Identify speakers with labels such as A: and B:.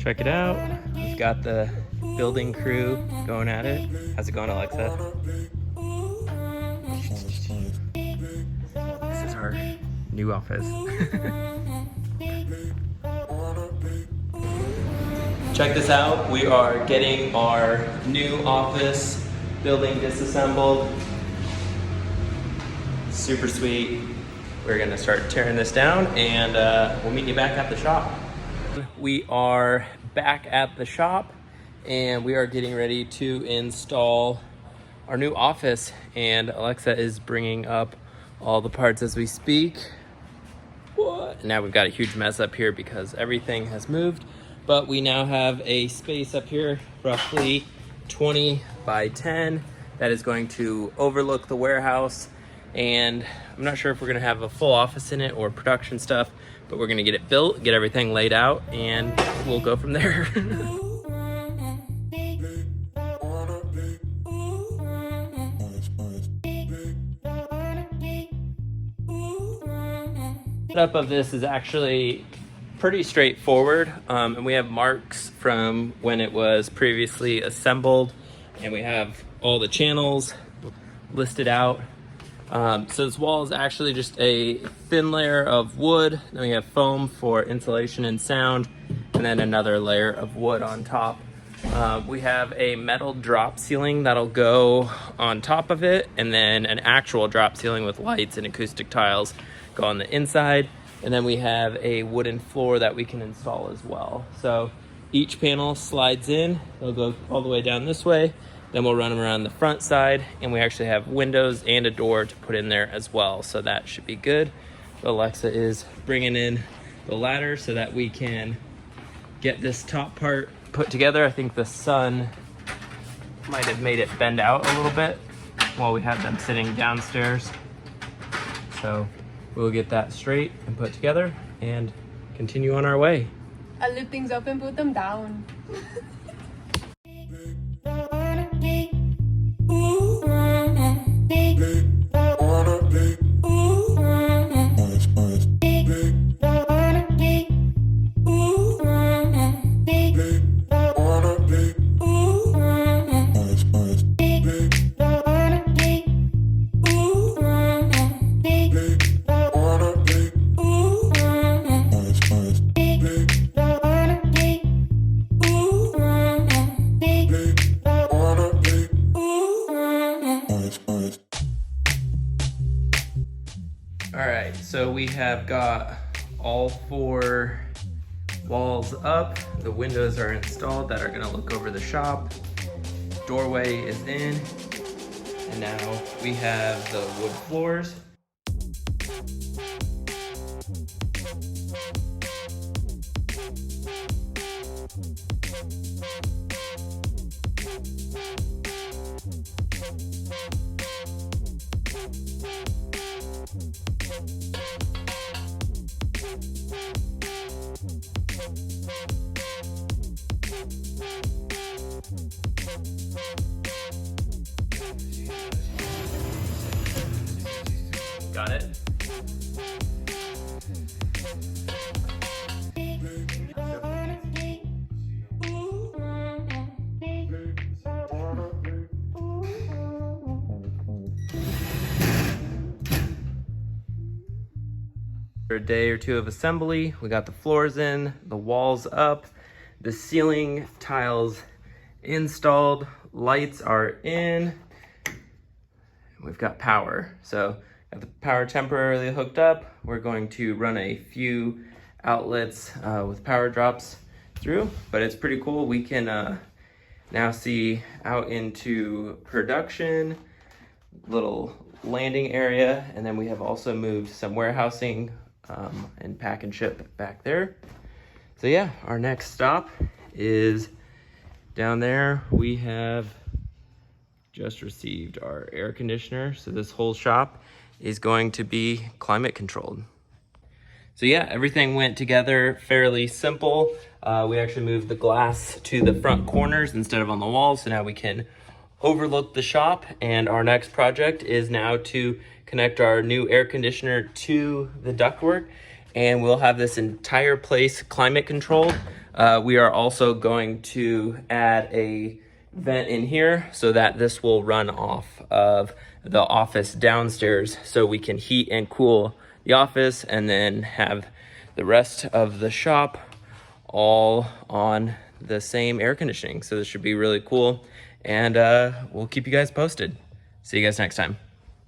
A: Check it out. We've got the building crew going at it. How's it going, Alexa? This is our new office. Check this out. We are getting our new office building disassembled. Super sweet. We're gonna start tearing this down and we'll meet you back at the shop. We are back at the shop and we are getting ready to install our new office, and Alexa is bringing up all the parts as we speak. What? Now we've got a huge mess up here because everything has moved, but we now have a space up here, roughly 20 by 10, that is going to overlook the warehouse. And I'm not sure if we're gonna have a full office in it or production stuff, but we're gonna get it built, get everything laid out, and we'll go from there. Setup of this is actually pretty straightforward, and we have marks from when it was previously assembled, and we have all the channels listed out. So this wall is actually just a thin layer of wood, then we have foam for insulation and sound, and then another layer of wood on top. We have a metal drop ceiling that'll go on top of it, and then an actual drop ceiling with lights and acoustic tiles go on the inside, and then we have a wooden floor that we can install as well. So each panel slides in, they'll go all the way down this way, then we'll run them around the front side, and we actually have windows and a door to put in there as well, so that should be good. Alexa is bringing in the ladder so that we can get this top part put together. I think the sun might have made it bend out a little bit while we had them sitting downstairs. So we'll get that straight and put together and continue on our way.
B: I lift things up and put them down.
A: Alright, so we have got all 4 walls up. The windows are installed that are going to look over the shop. Doorway is in. And now we have the wood floors. Got it? For a day or two of assembly, we got the floors in, the walls up, the ceiling tiles installed, lights are in, we've got power. So got the power temporarily hooked up. We're going to run a few outlets with power drops through, but it's pretty cool. We can now see out into production, little landing area, and then we have also moved some warehousing and pack and ship back there. So yeah, our next stop is down there. We have just received our air conditioner, so this whole shop is going to be climate controlled. So yeah, everything went together fairly simple. We actually moved the glass to the front corners instead of on the walls, so now we can overlook the shop. And our next project is now to connect our new air conditioner to the ductwork, and we'll have this entire place climate controlled. We are also going to add a vent in here so that this will run off of the office downstairs, so we can heat and cool the office and then have the rest of the shop all on the same air conditioning. So this should be really cool, and we'll keep you guys posted. See you guys next time.